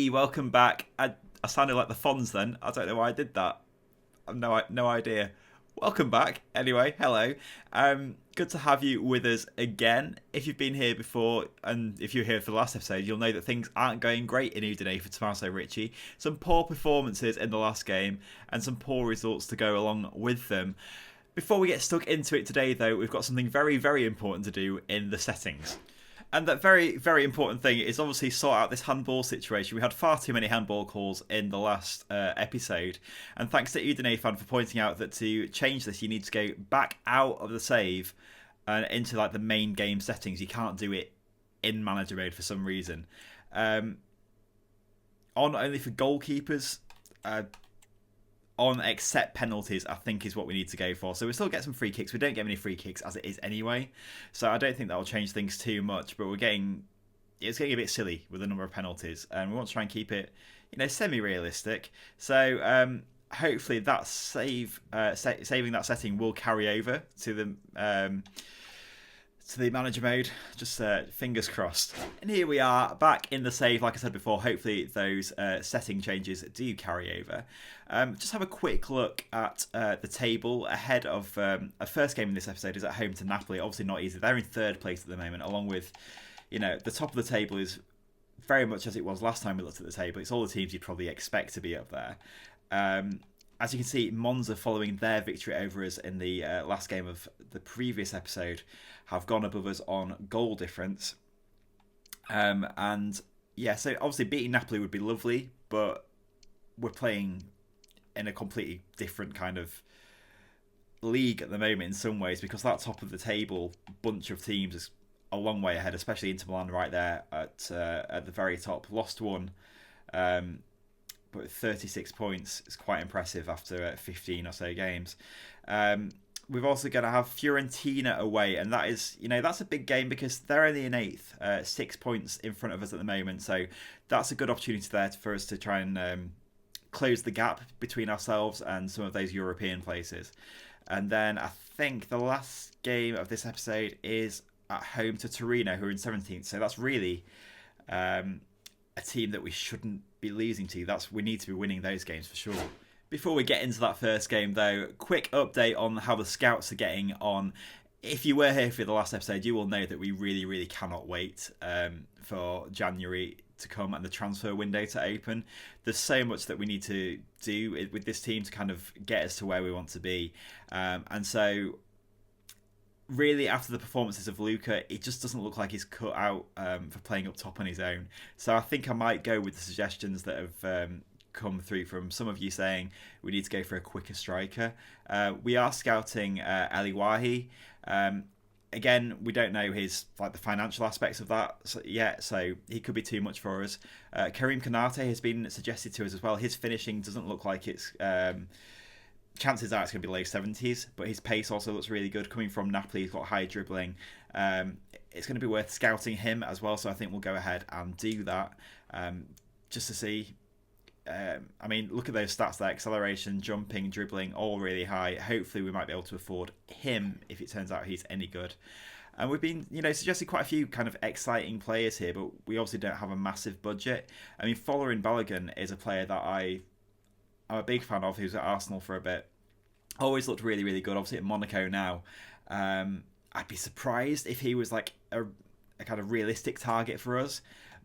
Hey, welcome back. I sounded like the Fonz then. I don't know why I did that. I've no idea. Welcome back. Anyway, hello. Good to have you with us again. If you've been here before, and if you were here for the last episode, you'll know that things aren't going great in Udine for Tomasso Ricci. Some poor performances in the last game, and some poor results to go along with them. Before we get stuck into it today, though, we've got something very, very important to do in the settings. And that very, very important thing is obviously sort out this handball situation. We had far too many handball calls in the last episode. And thanks to Udine fan for pointing out that to change this, you need to go back out of the save and into like the main game settings. You can't do it in manager mode for some reason. On only for goalkeepers. On except penalties, I think is what we need to go for. So we still get some free kicks. We don't get many free kicks as it is anyway. So I don't think that will change things too much. But it's getting a bit silly with the number of penalties, and we want to try and keep it, semi-realistic. So hopefully that saving that setting will carry over to the manager mode. Just fingers crossed. And here we are back in the save. Like I said before, hopefully those setting changes do carry over. Just have a quick look at the table ahead of a first game in this episode is at home to Napoli. Obviously not easy. They're in third place at the moment, along with, the top of the table is very much as it was last time we looked at the table. It's all the teams you'd probably expect to be up there. As you can see, Monza, following their victory over us in the last game of the previous episode, have gone above us on goal difference. And yeah, so obviously beating Napoli would be lovely, but we're playing in a completely different kind of league at the moment in some ways, because that top of the table bunch of teams is a long way ahead, especially Inter Milan right there at the very top. Lost one. But 36 points is quite impressive after 15 or so games. We've also going to have Fiorentina away, and that is, that's a big game because they're only in 8th, 6 points in front of us at the moment. So that's a good opportunity there for us to try and close the gap between ourselves and some of those European places. And then I think the last game of this episode is at home to Torino, who are in 17th. So that's really a team that we shouldn't be losing to. We need to be winning those games for sure. Before we get into that first game, though, quick update on how the scouts are getting on. If you were here for the last episode, you will know that we really, really cannot wait for January to come and the transfer window to open. There's so much that we need to do with this team to kind of get us to where we want to be. And so really, after the performances of Luca, it just doesn't look like he's cut out for playing up top on his own. So I think I might go with the suggestions that have come through from some of you saying we need to go for a quicker striker. We are scouting Ali Wahi. Again, we don't know the financial aspects of that yet, so he could be too much for us. Karim Konate has been suggested to us as well. His finishing doesn't look like it's... chances are it's going to be low 70s, but his pace also looks really good. Coming from Napoli, he's got high dribbling. It's going to be worth scouting him as well, so I think we'll go ahead and do that just to see. Look at those stats there. Acceleration, jumping, dribbling, all really high. Hopefully we might be able to afford him if it turns out he's any good. And we've been, suggesting quite a few kind of exciting players here, but we obviously don't have a massive budget. Folarin Balogun is a player that I'm a big fan of, who's at Arsenal for a bit. Always looked really, really good. Obviously at Monaco now. I'd be surprised if he was like a kind of realistic target for us.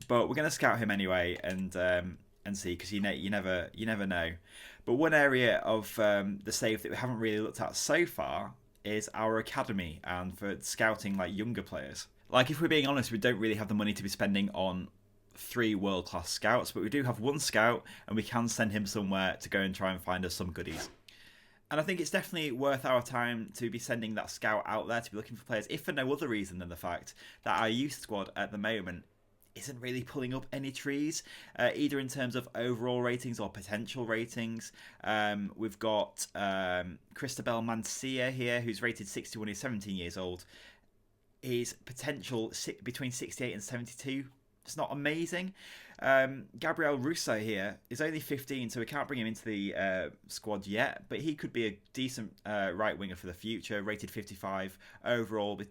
But we're going to scout him anyway and see, because you never know. But one area of the save that we haven't really looked at so far is our academy and for scouting like younger players. Like, if we're being honest, we don't really have the money to be spending on 3 world-class scouts, but we do have 1 scout, and we can send him somewhere to go and try and find us some goodies. And I think it's definitely worth our time to be sending that scout out there to be looking for players, if for no other reason than the fact that our youth squad at the moment isn't really pulling up any trees, either in terms of overall ratings or potential ratings. We've got Cristobal Mancia here, who's rated 61. He's 17 years old. His potential between 68 and 72. It's not amazing. Gabriel Russo here is only 15, so we can't bring him into the squad yet, but he could be a decent right winger for the future. Rated 55 overall,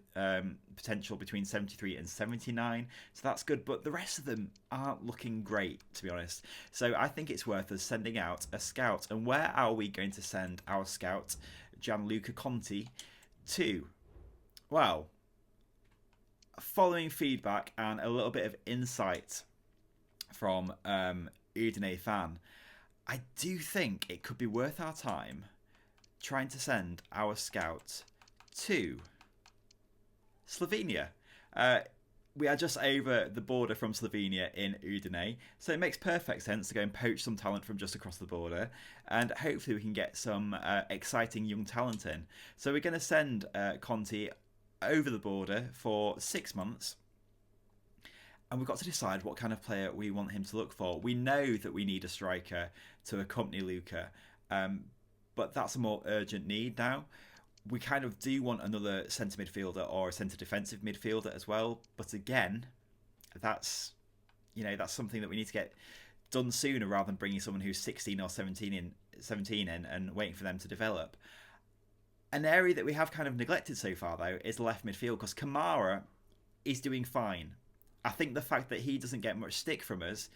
potential between 73 and 79, so that's good. But the rest of them aren't looking great, to be honest. So I think it's worth us sending out a scout. And where are we going to send our scout, Gianluca Conti, to? Well, following feedback and a little bit of insight from Udine fan, I do think it could be worth our time trying to send our scout to Slovenia. We are just over the border from Slovenia in Udine, so it makes perfect sense to go and poach some talent from just across the border, and hopefully we can get some exciting young talent in. So we're going to send Conti over the border for 6 months, and we've got to decide what kind of player we want him to look for. We know that we need a striker to accompany Luca, but that's a more urgent need now. We kind of do want another centre midfielder or a centre defensive midfielder as well, but again, that's something that we need to get done sooner rather than bringing someone who's 16 or 17 in and waiting for them to develop. An area that we have kind of neglected so far, though, is left midfield, because Kamara is doing fine. I think the fact that he doesn't get much stick from us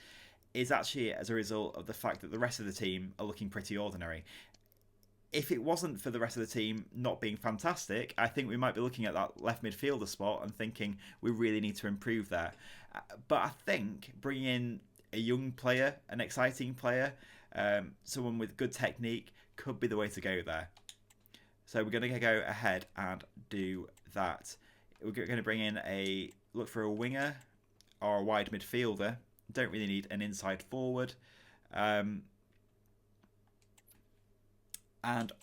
is actually as a result of the fact that the rest of the team are looking pretty ordinary. If it wasn't for the rest of the team not being fantastic, I think we might be looking at that left midfielder spot and thinking we really need to improve there. But I think bringing in a young player, an exciting player, someone with good technique could be the way to go there. So we're going to go ahead and do that. We're going to bring in look for a winger or a wide midfielder. Don't really need an inside forward. And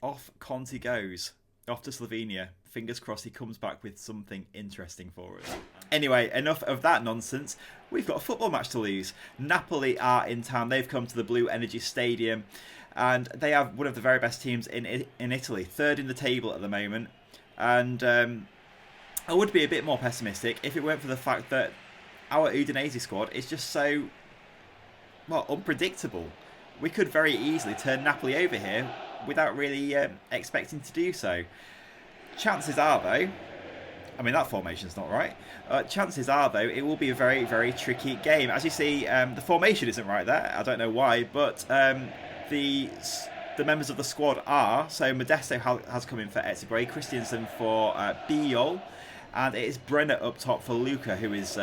off Conti goes. Off to Slovenia. Fingers crossed he comes back with something interesting for us. Anyway, enough of that nonsense. We've got a football match to lose. Napoli are in town. They've come to the Blue Energy Stadium. And they have one of the very best teams in Italy. Third in the table at the moment. And I would be a bit more pessimistic if it weren't for the fact that our Udinese squad is just so, well, unpredictable. We could very easily turn Napoli over here without really expecting to do so. Chances are, though, I mean, that formation's not right. Chances are, though, it will be a very, very tricky game. As you see, the formation isn't right there. I don't know why, but the members of the squad are. So Modesto has come in for Etibray, Christiansen for Biol, and it is Brenner up top for Luca, who is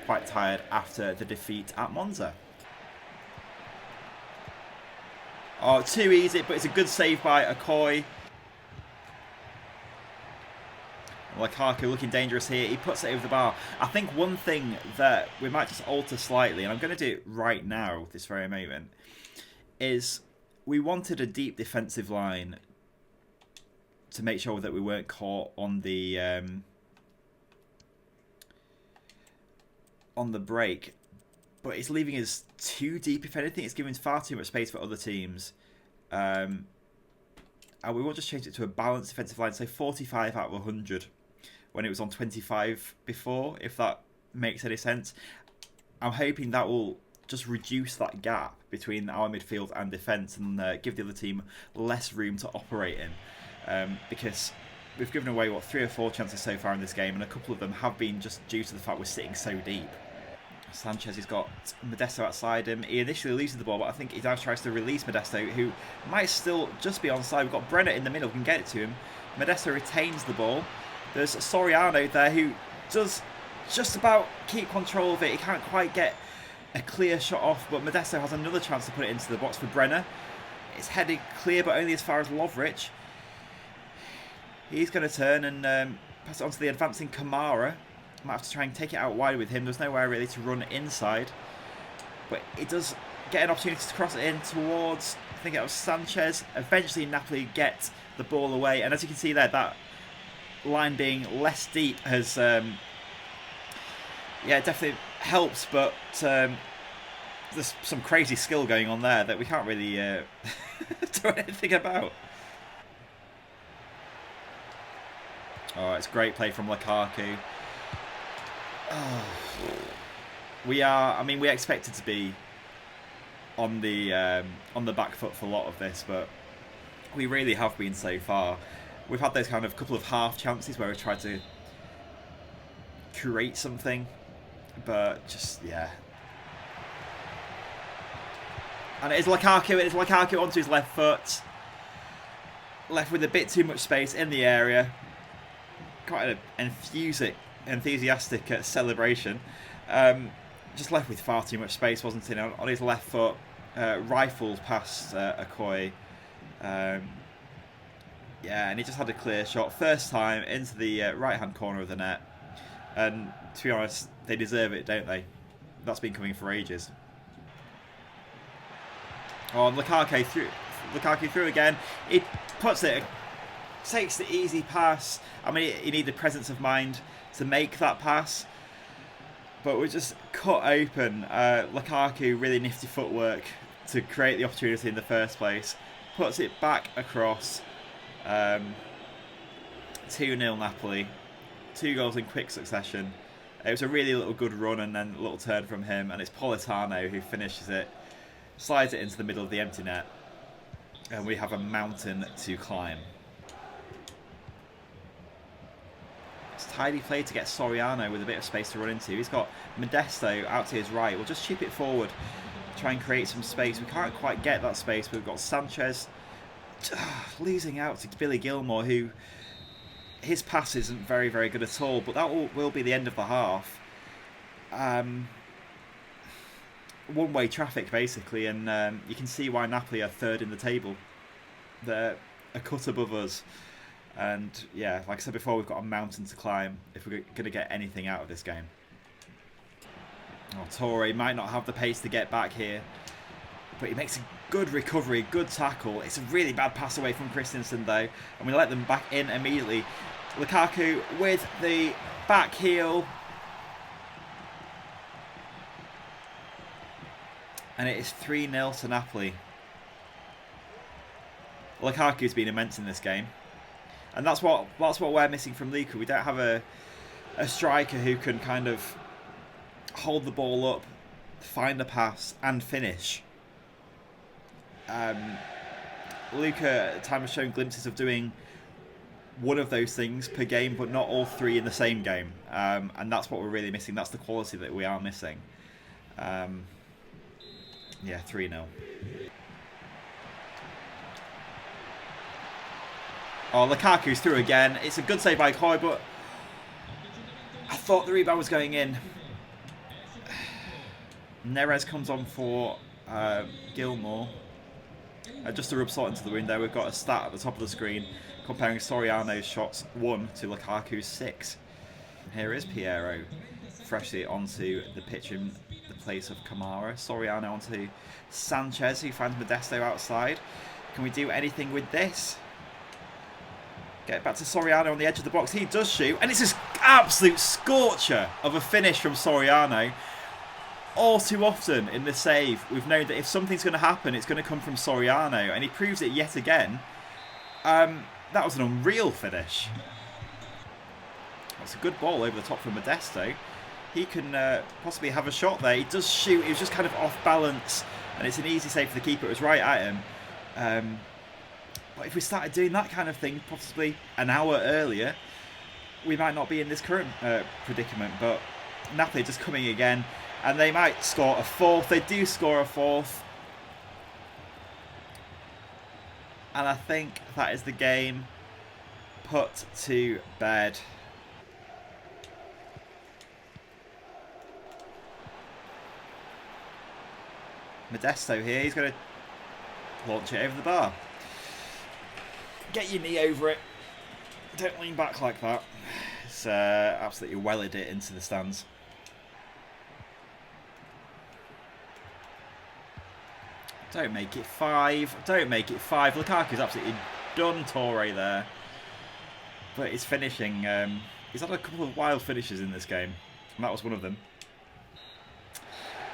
quite tired after the defeat at Monza. Oh, too easy, but it's a good save by Okoye. Lukaku looking dangerous here. He puts it over the bar. I think one thing that we might just alter slightly, and I'm going to do it right now, this very moment, is we wanted a deep defensive line to make sure that we weren't caught on the break. But it's leaving us too deep, if anything. It's giving far too much space for other teams. And we will just change it to a balanced defensive line. So 45 out of 100 when it was on 25 before, if that makes any sense. I'm hoping that will just reduce that gap between our midfield and defence and give the other team less room to operate in. Because we've given away, 3 or 4 chances so far in this game, and a couple of them have been just due to the fact we're sitting so deep. Sanchez has got Modesto outside him. He initially loses the ball, but I think he now tries to release Modesto, who might still just be onside. We've got Brenner in the middle, we can get it to him. Modesto retains the ball. There's Soriano there who does just about keep control of it. He can't quite get a clear shot off, but Modesto has another chance to put it into the box for Brenner. It's headed clear, but only as far as Lovric. He's going to turn and pass it on to the advancing Kamara. Might have to try and take it out wide with him. There's nowhere really to run inside. But it does get an opportunity to cross it in towards, I think it was Sanchez. Eventually Napoli get the ball away. And as you can see there, that line being less deep has, definitely helps. But there's some crazy skill going on there that we can't really do anything about. Oh, it's great play from Lukaku. Oh. We are. I mean, we expected to be on the back foot for a lot of this, but we really have been so far. We've had those kind of couple of half chances where we've tried to create something, but just, yeah. And it is Lukaku. It is Lukaku onto his left foot. Left with a bit too much space in the area. Quite an enthusiastic celebration. Just left with far too much space, wasn't it? On his left foot, rifled past Okoye. Yeah, and he just had a clear shot. First time into the right-hand corner of the net. And to be honest, they deserve it, don't they? That's been coming for ages. Oh, and Lukaku through again. He puts it, takes the easy pass. I mean, he needed presence of mind to make that pass. But we're just cut open. Lukaku, really nifty footwork to create the opportunity in the first place. Puts it back across. 2-0 Napoli. 2 goals in quick succession. It was a really good run and then a little turn from him. And it's Politano who finishes it. Slides it into the middle of the empty net. And we have a mountain to climb. It's tidy play to get Soriano with a bit of space to run into. He's got Modesto out to his right. We'll just chip it forward. Try and create some space. We can't quite get that space. We've got Sanchez losing out to Billy Gilmore, who his pass isn't very, very good at all. But that will be the end of the half. One-way traffic, basically. And you can see why Napoli are third in the table. They're a cut above us. And yeah, like I said before, we've got a mountain to climb if we're going to get anything out of this game. Oh, Torre might not have the pace to get back here, but he makes a good recovery, good tackle. It's a really bad pass away from Christensen though, and we let them back in immediately. Lukaku with the back heel. And it is 3-0 to Napoli. Lukaku's been immense in this game. And that's what we're missing from Luka. We don't have a striker who can kind of hold the ball up, find a pass, and finish. Luka at the time has shown glimpses of doing one of those things per game, but not all three in the same game. And that's what we're really missing. That's the quality that we are missing. Yeah, 3-0. Oh, Lukaku's through again. It's a good save by Okoye, but I thought the rebound was going in. Neres comes on for Gilmore. Just to rub salt into the wound there, we've got a stat at the top of the screen comparing Soriano's shots 1 to Lukaku's 6. Here is Piero freshly onto the pitch in the place of Kamara. Soriano onto Sanchez, who finds Modesto outside. Can we do anything with this? Get back to Soriano on the edge of the box. He does shoot. And it's this absolute scorcher of a finish from Soriano. All too often in the save, we've known that if something's going to happen, it's going to come from Soriano. And he proves it yet again. That was an unreal finish. That's a good ball over the top from Modesto. He can possibly have a shot there. He does shoot. He was just kind of off balance. And it's an easy save for the keeper. It was right at him. But if we started doing that kind of thing possibly an hour earlier, we might not be in this current predicament. But Napoli just coming again, and they might score a fourth. They do score a fourth. And I think that is the game put to bed. Modesto here, he's going to launch it over the bar. Get your knee over it. Don't lean back like that. It's absolutely wellied it into the stands. Don't make it 5. Don't make it 5. Lukaku's absolutely done Torre there. But he's finishing. He's had a couple of wild finishes in this game. And that was one of them.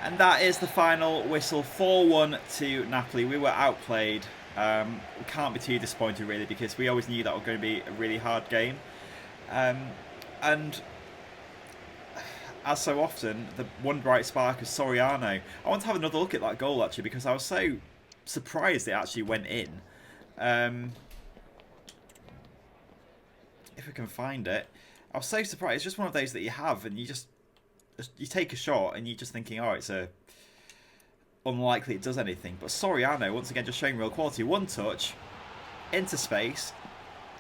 And that is the final whistle. 4-1 to Napoli. We were outplayed. We can't be too disappointed really, because we always knew that was going to be a really hard game, and as so often, the one bright spark is Soriano. I want to have another look at that goal, actually, because I was so surprised it actually went in. If we can find it. I was so surprised. It's just one of those that you have, and you take a shot, and you're just thinking, oh, it's unlikely it does anything. But Soriano, once again, just showing real quality. One touch, into space,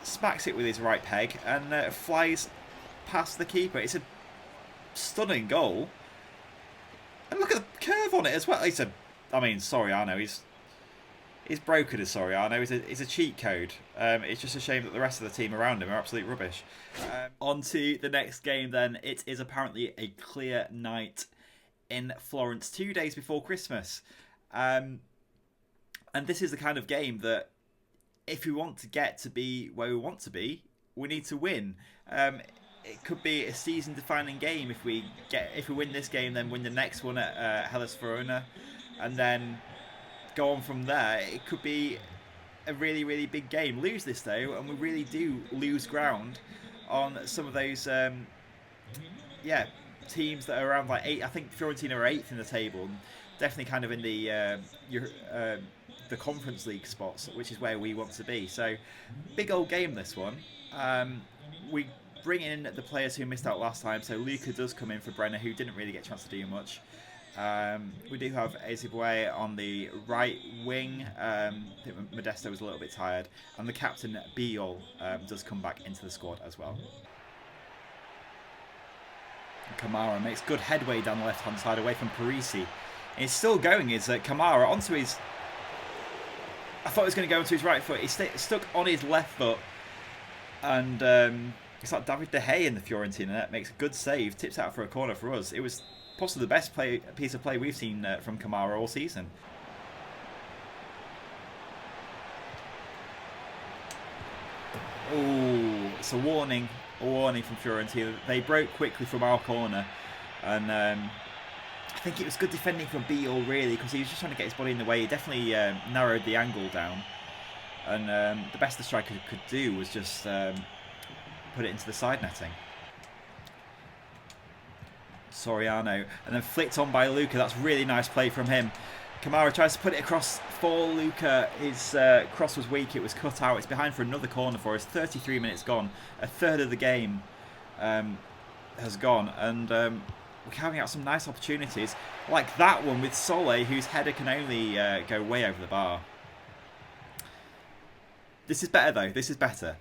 smacks it with his right peg, and flies past the keeper. It's a stunning goal. And look at the curve on it as well. Soriano, he's broken as Soriano. He's a cheat code. It's just a shame that the rest of the team around him are absolute rubbish. On to the next game then. It is apparently a clear night in Florence 2 days before Christmas. And this is the kind of game that if we want to get to be where we want to be, we need to win. It could be a season-defining game if we win this game, then win the next one at Hellas Verona, and then go on from there. It could be a really, really big game. Lose this though, and we really do lose ground on some of those, teams that are around like 8. I think Fiorentina are 8th in the table, and definitely kind of in the Conference League spots, which is where we want to be. So, big old game this one. We bring in the players who missed out last time. So Luca does come in for Brenner, who didn't really get a chance to do much. We do have Ezebue on the right wing. I think Modesto was a little bit tired. And the captain, Biol, does come back into the squad as well. Kamara makes good headway down the left-hand side away from Parisi. And he's still going, is Kamara onto his... I thought he was going to go onto his right foot. He's stuck on his left foot. And it's like David De Gea in the Fiorentina net. Makes a good save. Tips out for a corner for us. It was possibly the best piece of play we've seen from Kamara all season. Oh, it's a warning from Fiorentina. They broke quickly from our corner, and I think it was good defending from Biol really, because he was just trying to get his body in the way. He definitely narrowed the angle down, and the best the striker could do was just put it into the side netting. Soriano, and then flicked on by Luca. That's really nice play from him. Kamara tries to put it across for Luca. His cross was weak. It was cut out. It's behind for another corner for us. 33 minutes gone. A third of the game has gone. And we're carving out some nice opportunities. Like that one with Sole, whose header can only go way over the bar. This is better, though. This is better.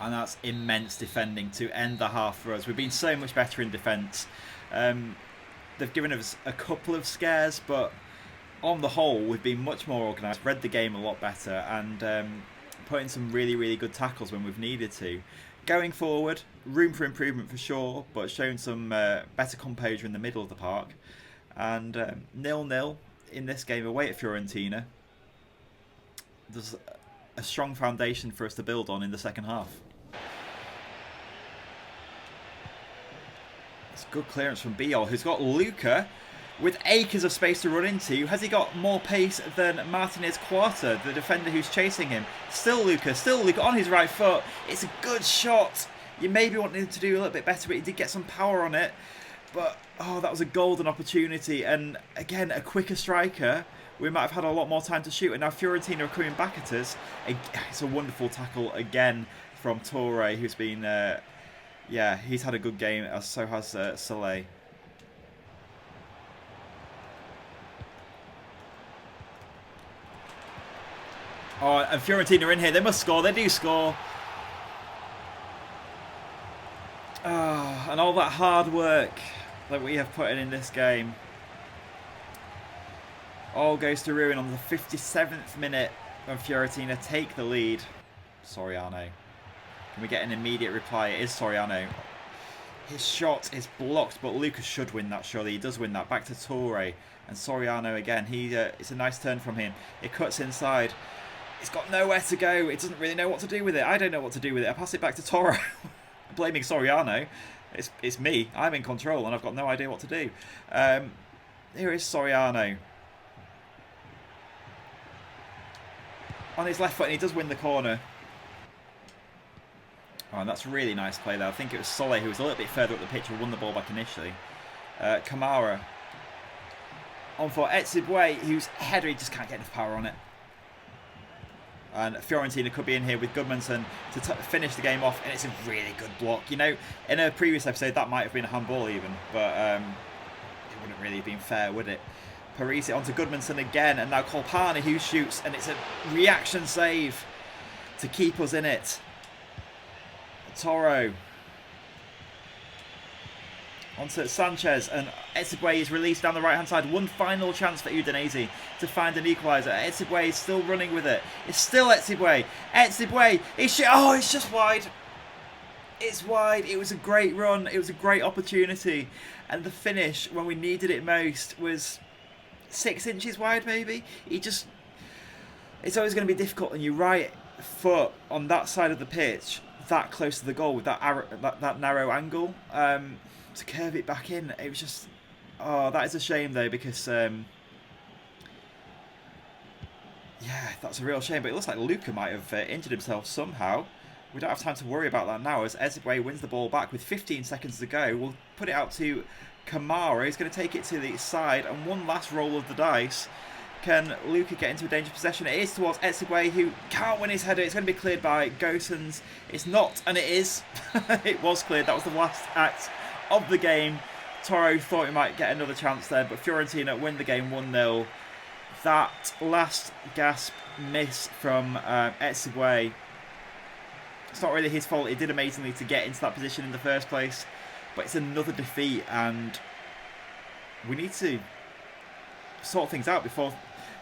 And that's immense defending to end the half for us. We've been so much better in defence. They've given us a couple of scares, but on the whole, we've been much more organised, read the game a lot better, and put in some really, really good tackles when we've needed to. Going forward, room for improvement for sure, but showing some better composure in the middle of the park. And 0-0 in this game away at Fiorentina. There's a strong foundation for us to build on in the second half. It's good clearance from Biol, who's got Luca with acres of space to run into. Has he got more pace than Martinez Quarta, the defender who's chasing him? Still Luca on his right foot. It's a good shot. You maybe wanted him to do a little bit better, but he did get some power on it. But, oh, that was a golden opportunity. And again, a quicker striker, we might have had a lot more time to shoot. And now Fiorentina are coming back at us. It's a wonderful tackle again from Torre, who's been... he's had a good game, as so has Soleil. Oh, and Fiorentina are in here. They must score. They do score. Oh, and all that hard work that we have put in this game all goes to ruin on the 57th minute when Fiorentina take the lead. Soriano. Can we get an immediate reply? It is Soriano. His shot is blocked, but Lucas should win that, surely. He does win that. Back to Torre. And Soriano again. It's a nice turn from him. It cuts inside. It's got nowhere to go. It doesn't really know what to do with it. I don't know what to do with it. I pass it back to Torre. Blaming Soriano. It's me. I'm in control and I've got no idea what to do. Here is Soriano. On his left foot, and he does win the corner. Oh, and that's really nice play there. I think it was Solé who was a little bit further up the pitch who won the ball back initially. Kamara on for Etsibwe, whose header, he just can't get enough power on it. And Fiorentina could be in here with Goodmanson to finish the game off, and it's a really good block. You know, in a previous episode, that might have been a handball even, but it wouldn't really have been fair, would it? Parisi onto Goodmanson again, and now Colpani who shoots, and it's a reaction save to keep us in it. Toro onto Sanchez, and Etsibwe is released down the right hand side. One final chance for Udinese to find an equaliser. Etsibwe is still running with it. It's still Etsibwe. Etsibwe, oh, it's just wide. It's wide. It was a great run. It was a great opportunity, and the finish when we needed it most was 6 inches wide, maybe. It's always going to be difficult on your right foot on that side of the pitch, that close to the goal with that narrow angle, to curve it back in. It was just, oh, that is a shame though, because yeah, that's a real shame. But it looks like Luca might have injured himself somehow. We don't have time to worry about that now, as Etsibwe wins the ball back with 15 seconds to go. We'll put it out to Kamara. He's going to take it to the side, and one last roll of the dice. Can Luca get into a dangerous possession? It is towards Etsibwe, who can't win his header. It's going to be cleared by Gosens. It's not, and it is. It was cleared. That was the last act of the game. Toro thought he might get another chance there, but Fiorentina win the game 1-0. That last gasp miss from Etsibwe, it's not really his fault. He did amazingly to get into that position in the first place, but it's another defeat, and we need to sort things out before.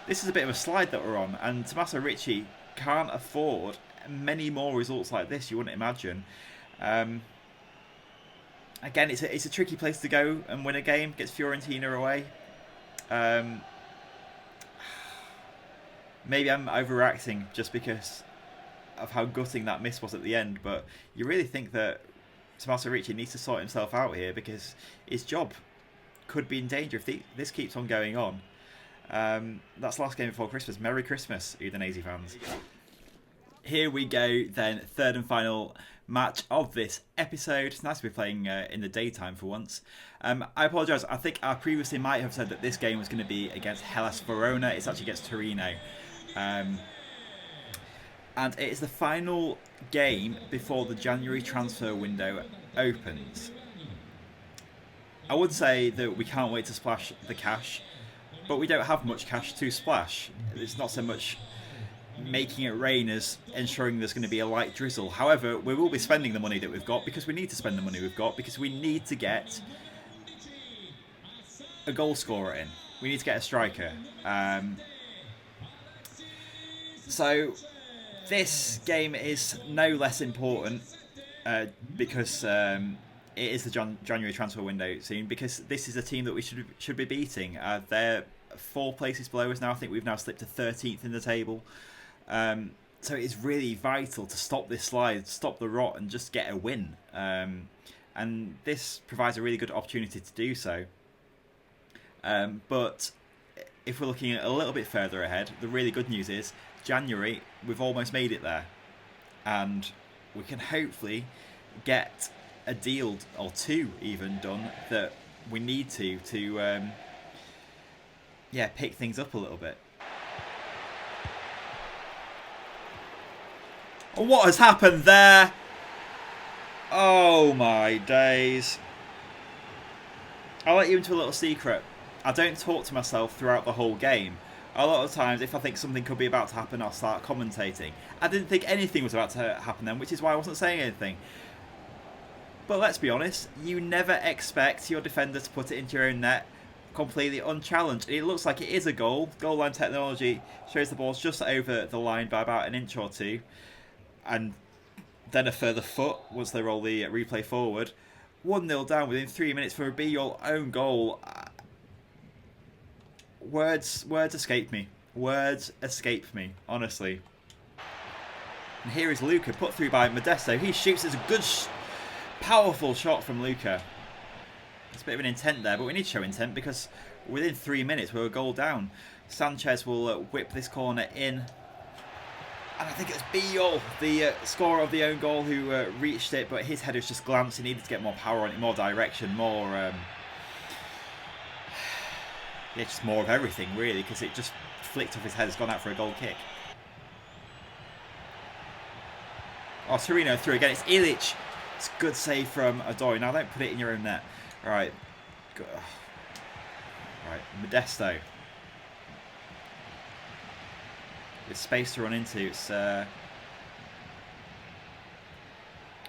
This is a bit of a slide that we're on, and Tomasso Ricci can't afford many more results like this, you wouldn't imagine. Again, it's a tricky place to go and win a game. Gets Fiorentina away. Maybe I'm overreacting just because of how gutting that miss was at the end, but you really think that Tomasso Ricci needs to sort himself out here, because his job could be in danger if this keeps on going on. That's the last game before Christmas. Merry Christmas, Udinese fans. Here we go then, third and final match of this episode. It's nice to be playing in the daytime for once. I apologise, I think I previously might have said that this game was going to be against Hellas Verona. It's actually against Torino. And it is the final game before the January transfer window opens. I would say that we can't wait to splash the cash, but we don't have much cash to splash. It's not so much making it rain as ensuring there's going to be a light drizzle. However, we will be spending the money that we've got, because we need to spend the money we've got, because we need to get a goal scorer in. We need to get a striker. So this game is no less important because it is the January transfer window soon, because this is a team that we should be beating. They're 4 places below us now. I think we've now slipped to 13th in the table. So it's really vital to stop this slide, stop the rot, and just get a win. And this provides a really good opportunity to do so. But if we're looking a little bit further ahead, the really good news is January, we've almost made it there. And we can hopefully get a deal or 2 even done that we need to yeah, pick things up a little bit. What has happened there? Oh my days. I'll let you into a little secret. I don't talk to myself throughout the whole game. A lot of times, if I think something could be about to happen, I'll start commentating. I didn't think anything was about to happen then, which is why I wasn't saying anything. But let's be honest, you never expect your defender to put it into your own net completely unchallenged. It looks like it is a goal. Goal line technology shows the ball's just over the line by about an inch or 2. And then a further foot once they roll the replay forward. 1-0 down within 3 minutes for be your own goal. Words escape me. Words escape me, honestly. And here is Luca, put through by Modesto. He shoots. It's a good, powerful shot from Luca. It's a bit of an intent there, but we need to show intent because within 3 minutes we're a goal down. Sanchez will whip this corner in. And I think it's Beal, the scorer of the own goal, who reached it, but his header's just glanced. He needed to get more power on it, more direction, more... yeah, just more of everything, really, because it just flicked off his head. It's gone out for a goal kick. Oh, Torino through again. It's Ilic. It's a good save from Adori. Now, don't put it in your own net. Right. Right, Modesto. With space to run into. It's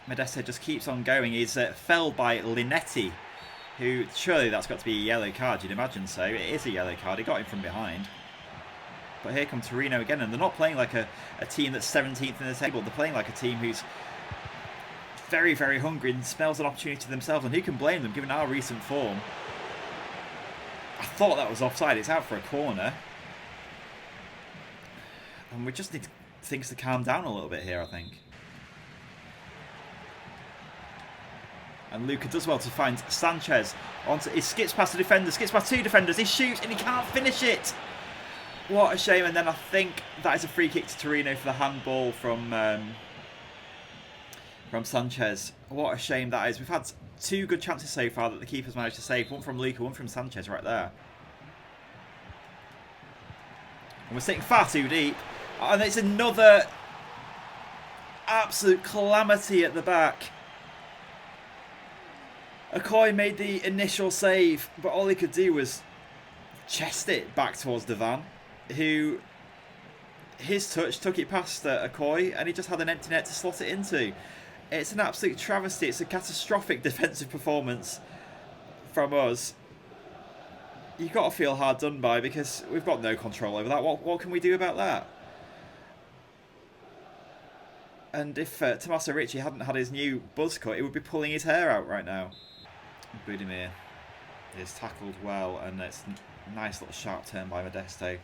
Modesto just keeps on going. He's felled by Linetti, who, surely that's got to be a yellow card. You'd imagine so. It is a yellow card. He got him from behind. But here comes Torino again, and they're not playing like a team that's 17th in the table. They're playing like a team who's very, very hungry and smells an opportunity to themselves. And who can blame them, given our recent form? I thought that was offside. It's out for a corner. And we just need things to calm down a little bit here, I think. And Luca does well to find Sanchez. He skips past the defender, skips past two defenders. He shoots and he can't finish it. What a shame. And then I think that is a free kick to Torino for the handball from Sanchez. What a shame that is. We've had two good chances so far that the keeper's managed to save. One from Luca, one from Sanchez right there. And we're sitting far too deep. And it's another absolute calamity at the back. Okoye made the initial save, but all he could do was chest it back towards Devan, who his touch took it past Okoye, and he just had an empty net to slot it into. It's an absolute travesty. It's a catastrophic defensive performance from us. You've got to feel hard done by, because we've got no control over that. What can we do about that? And if Tomasso Ricci hadn't had his new buzz cut, he would be pulling his hair out right now. Budimir is tackled well, and it's a nice little sharp turn by Modesto.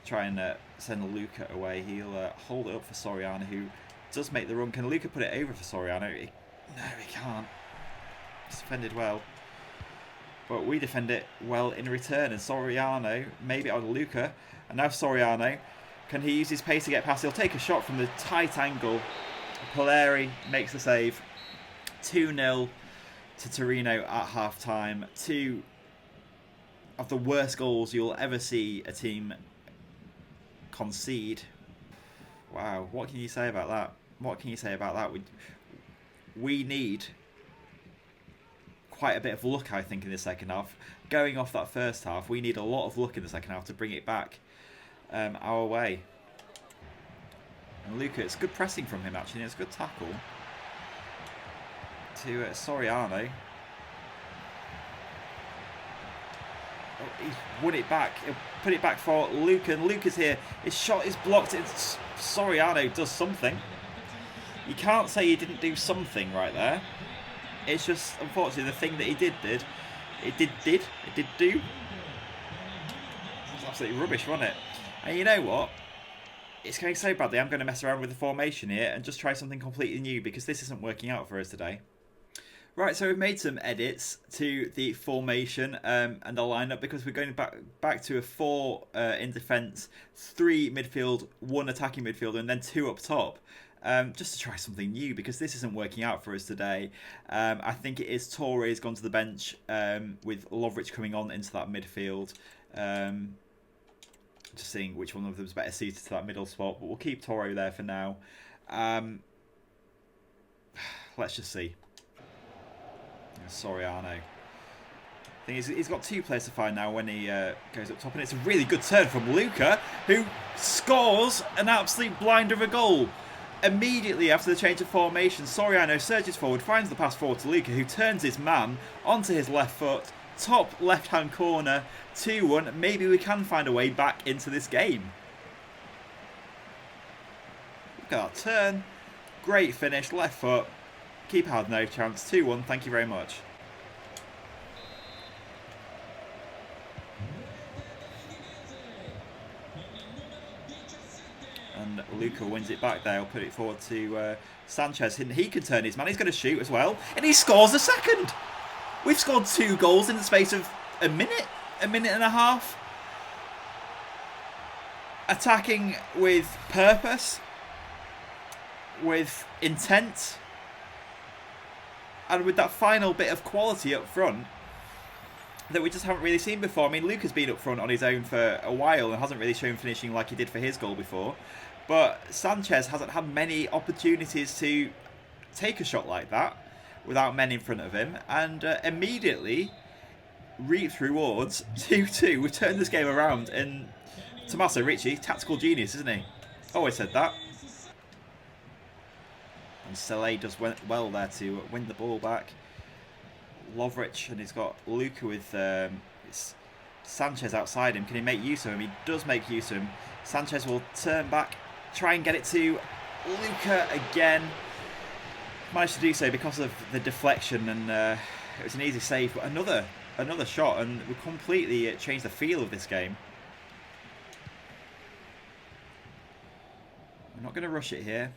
Try and send Luca away. He'll hold it up for Soriano, who does make the run. Can Luca put it over for Soriano? No, he can't. He's defended well. But we defend it well in return, and Soriano maybe on Luca. And now Soriano, can he use his pace to get past? He'll take a shot from the tight angle. Polari makes the save. 2-0 to Torino at half-time. Two of the worst goals you'll ever see a team concede. Wow, what can you say about that? What can you say about that? We need quite a bit of luck, I think, in the second half. Going off that first half, we need a lot of luck in the second half to bring it back our way. And Luca, it's good pressing from him, actually. It's a good tackle to Soriano. Oh, he's won it back. He'll put it back for Luca, and Luca's here. His shot is blocked. Soriano does something. You can't say he didn't do something right there. It's just, unfortunately, the thing that he did. It did do. It's absolutely rubbish, wasn't it? And you know what? It's going so badly, I'm going to mess around with the formation here and just try something completely new, because this isn't working out for us today. Right, so we've made some edits to the formation and the lineup, because we're going back to a 4 in defence, 3 midfield, 1 attacking midfielder, and then 2 up top. Just to try something new, because this isn't working out for us today. I think it is Torre's gone to the bench with Lovric coming on into that midfield. Just seeing which one of them is better suited to that middle spot, but we'll keep Torre there for now. Let's just see. Soriano. Thing is, he's got 2 players to find now when he goes up top, and it's a really good turn from Luca, who scores an absolute blinder of a goal. Immediately after the change of formation, Soriano surges forward, finds the pass forward to Luca, who turns his man onto his left foot. Top left-hand corner, 2-1. Maybe we can find a way back into this game. Look at that turn. Great finish, left foot. Keeper had no chance. 2-1, thank you very much. And Luca wins it back there. He'll put it forward to Sanchez. He can turn his man. He's going to shoot as well. And he scores a second. We've scored 2 goals in the space of a minute and a half. Attacking with purpose. with intent and with that final bit of quality up front that we just haven't really seen before. I mean, Luca's been up front on his own for a while and hasn't really shown finishing like he did for his goal before. But Sanchez hasn't had many opportunities to take a shot like that without men in front of him, and immediately reaps rewards 2-2. We've turned this game around, and Tomasso Ricci, tactical genius, isn't he? Always said that. And Saleh does well there to win the ball back. Lovric, and he's got Luca with Sanchez outside him. Can he make use of him? He does make use of him. Sanchez will turn back, try and get it to Luca again. Managed to do so because of the deflection, and it was an easy save. But another shot, and we completely changed the feel of this game. We're not going to rush it here.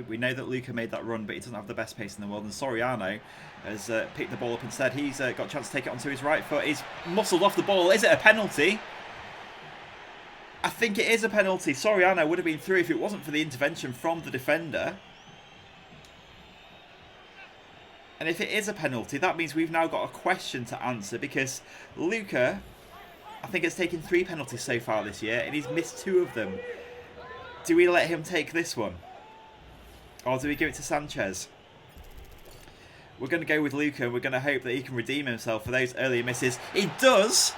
We know that Luca made that run, but he doesn't have the best pace in the world. And Soriano has picked the ball up instead. He's got a chance to take it onto his right foot. He's muscled off the ball. Is it a penalty? I think it is a penalty. Soriano would have been through if it wasn't for the intervention from the defender. And if it is a penalty, that means we've now got a question to answer, because Luca, I think, has taken 3 penalties so far this year, and he's missed 2 of them. Do we let him take this one? Or do we give it to Sanchez? We're going to go with Luca, and we're going to hope that he can redeem himself for those earlier misses. He does!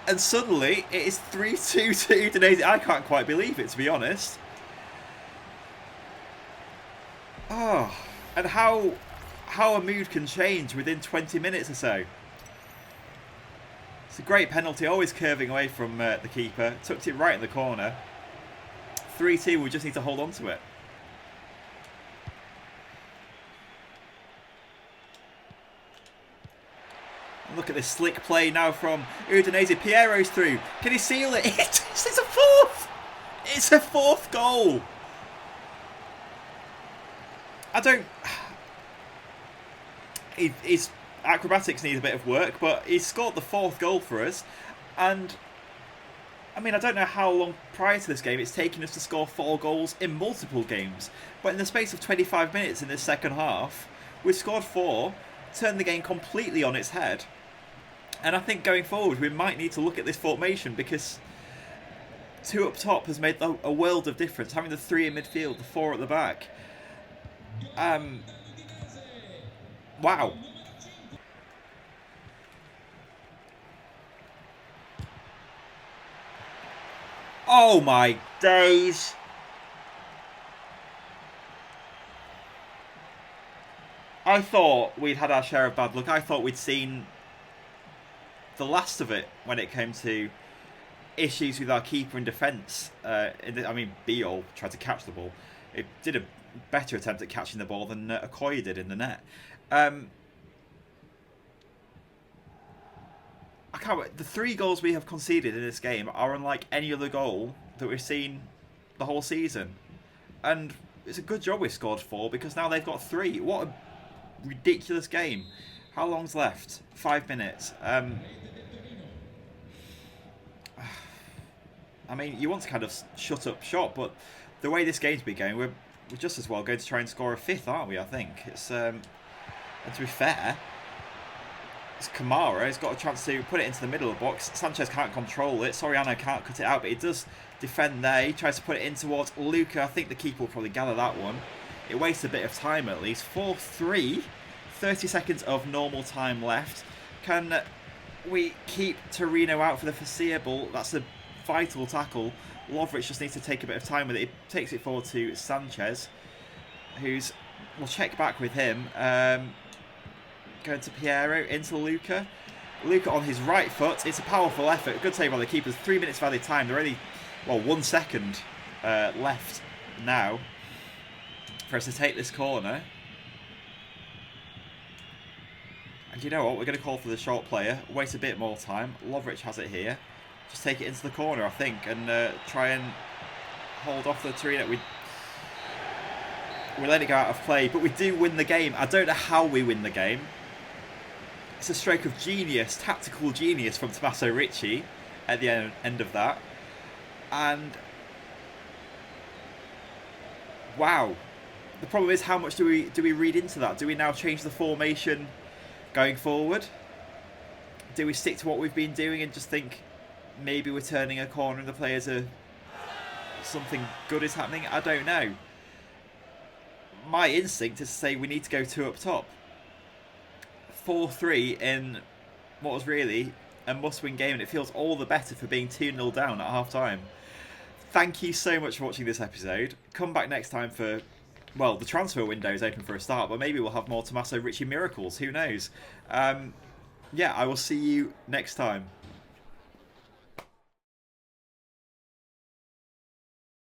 And suddenly, it is 3-2 to Udinese. I can't quite believe it, to be honest. Oh, and how a mood can change within 20 minutes or so. It's a great penalty, always curving away from the keeper. Tucked it right in the corner. 3-2, we just need to hold on to it. Look at this slick play now from Udinese. Piero's through. Can he seal it? It's a 4th! It's a 4th goal! I don't... His acrobatics need a bit of work, but he's scored the 4th goal for us. And, I mean, I don't know how long prior to this game it's taken us to score 4 goals in multiple games. But in the space of 25 minutes in this second half, we've scored 4, turned the game completely on its head. And I think going forward we might need to look at this formation, because 2 up top has made a world of difference. Having the 3 in midfield, the 4 at the back. Wow. Oh my days. I thought we'd had our share of bad luck. I thought we'd seen the last of it when it came to issues with our keeper and defence. I mean, Beal tried to catch the ball. It did a better attempt at catching the ball than Okoye did in the net. I can't wait. The 3 goals we have conceded in this game are unlike any other goal that we've seen the whole season. And it's a good job we scored 4, because now they've got 3. What a ridiculous game. How long's left? 5 minutes. I mean, you want to kind of shut up shop, but the way this game's been going, we're just as well going to try and score a 5th, aren't we? I think it's and to be fair, it's Kamara. He's got a chance to put it into the middle of the box. Sanchez can't control it. Soriano can't cut it out, but he does defend there. He tries to put it in towards Luca. I think the keeper will probably gather that one. It wastes a bit of time at least. 4-3. 30 seconds of normal time left. Can we keep Torino out for the foreseeable? That's a vital tackle. Lovric just needs to take a bit of time with it. He takes it forward to Sanchez, who's... We'll check back with him. Going to Piero, into Luca. Luca on his right foot. It's a powerful effort. Good save by the keepers. 3 minutes valid time. They're only, well, 1 second left now for us to take this corner. And you know what? We're going to call for the short player. Wait a bit more time. Lovric has it here. Just take it into the corner, I think, and try and hold off the Torino. We let it go out of play, but we do win the game. I don't know how we win the game. It's a stroke of genius, tactical genius from Tomasso Ricci at the end of that. And wow, the problem is, how much do we read into that? Do we now change the formation going forward? Do we stick to what we've been doing and just think maybe we're turning a corner and the players are, something good is happening? I don't know. My instinct is to say we need to go 2 up top. 4-3 in what was really a must-win game, and it feels all the better for being 2-0 down at half-time. Thank you so much for watching this episode. Come back next time for, well, the transfer window is open for a start, but maybe we'll have more Tomasso Ricci miracles. Who knows? Yeah, I will see you next time.